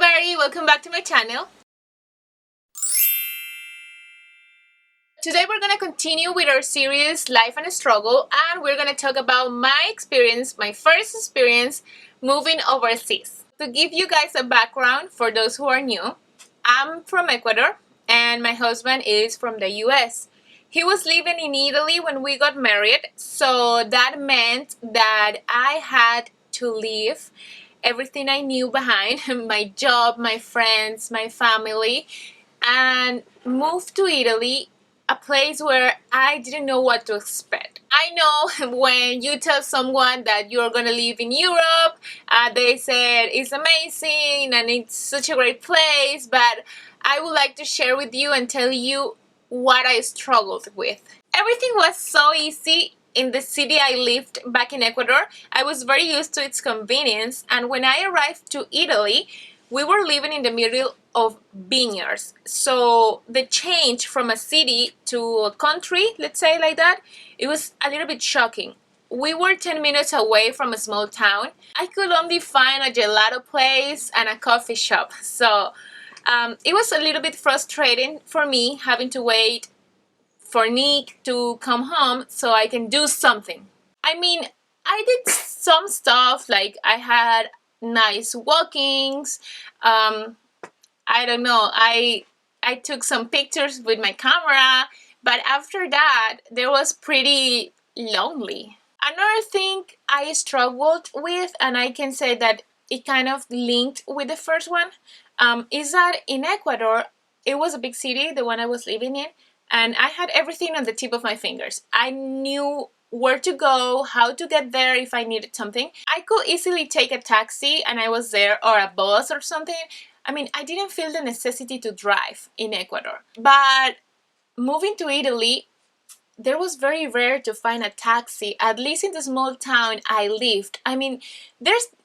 everybody, welcome back to my channel. Today we're going to continue with our series Life and Struggle, and we're going to talk about my experience, my first experience moving overseas. To give you guys a background for those who are new, I'm from Ecuador and my husband is from the US. He was living in Italy when we got married, so that meant that I had to leave everything I knew behind, my job, my friends, my family, and moved to Italy, a place where I didn't know what to expect. I know when you tell someone that you're gonna live in Europe, they said it's amazing and it's such a great place, but I would like to share with you and tell you what I struggled with. Everything was so easy in the city I lived back in Ecuador. I was very used to its convenience, and when I arrived to Italy, we were living in the middle of vineyards. So the change from a city to a country, let's say like that, it was a little bit shocking. We were 10 minutes away from a small town. I could only find a gelato place and a coffee shop. So it was a little bit frustrating for me having to wait for Nick to come home so I can do something. I mean, I did some stuff, like I had nice walkings. I don't know, I took some pictures with my camera, but after that, there was pretty lonely. Another thing I struggled with, and I can say that it kind of linked with the first one, is that in Ecuador, it was a big city, the one I was living in, and I had everything on the tip of my fingers. I knew where to go, how to get there if I needed something. I could easily take a taxi and I was there, or a bus or something. I mean, I didn't feel the necessity to drive in Ecuador. But moving to Italy, there was very rare to find a taxi, at least in the small town I lived. I mean,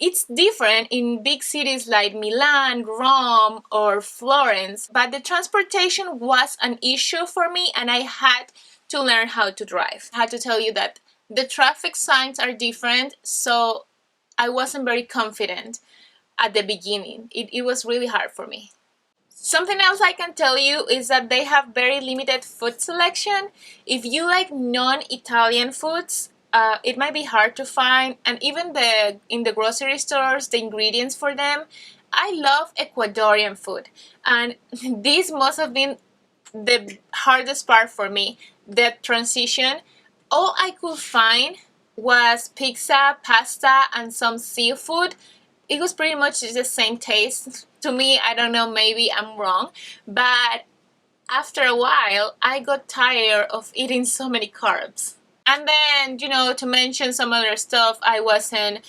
it's different in big cities like Milan, Rome, or Florence, but the transportation was an issue for me and I had to learn how to drive. I had to tell you that the traffic signs are different, so I wasn't very confident at the beginning. It was really hard for me. Something else I can tell you is that they have very limited food selection. If you like non-Italian foods, it might be hard to find, and even in the grocery stores, the ingredients for them. I love Ecuadorian food, and this must have been the hardest part for me, the transition. All I could find was pizza, pasta, and some seafood. It was pretty much the same taste. To me, I don't know, maybe I'm wrong, but after a while, I got tired of eating so many carbs. And then, to mention some other stuff I wasn't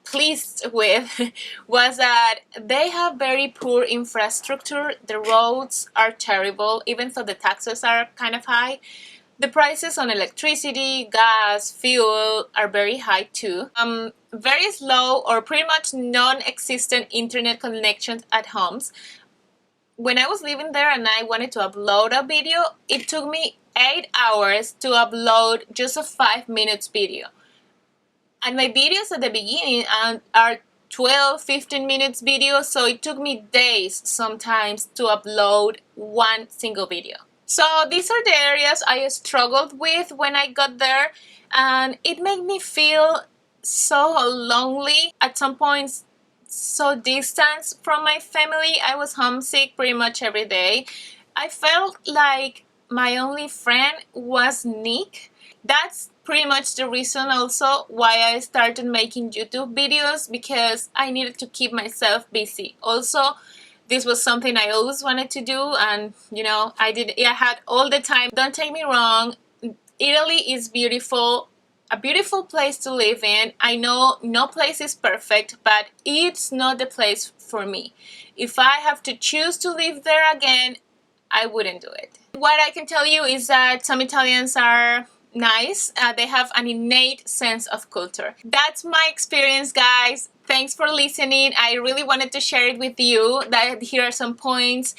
pleased with was that they have very poor infrastructure. The roads are terrible, even though the taxes are kind of high. The prices on electricity, gas, fuel are very high too. Very slow or pretty much non-existent internet connections at homes. When I was living there and I wanted to upload a video, it took me 8 hours to upload just a 5 minutes video. And my videos at the beginning are 12-15 minutes videos, so it took me days sometimes to upload one single video. So these are the areas I struggled with when I got there, and it made me feel so lonely at some points, so distant from my family. I was homesick pretty much every day. I felt like my only friend was Nick. That's pretty much the reason also why I started making YouTube videos, because I needed to keep myself busy. Also, this was something I always wanted to do, and I had all the time. Don't take me wrong, Italy is beautiful, a beautiful place to live in. I know no place is perfect, but it's not the place for me. If I have to choose to live there again, I wouldn't do it. What I can tell you is that some Italians are nice. They have an innate sense of culture. That's my experience, guys. Thanks for listening. I really wanted to share it with you. That here are some points,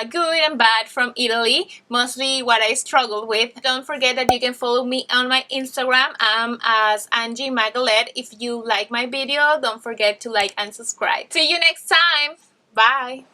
good and bad, from Italy, mostly what I struggled with. Don't forget that you can follow me on my Instagram. I'm as Angie Magalet. If you like my video, don't forget to like and subscribe. See you next time. Bye.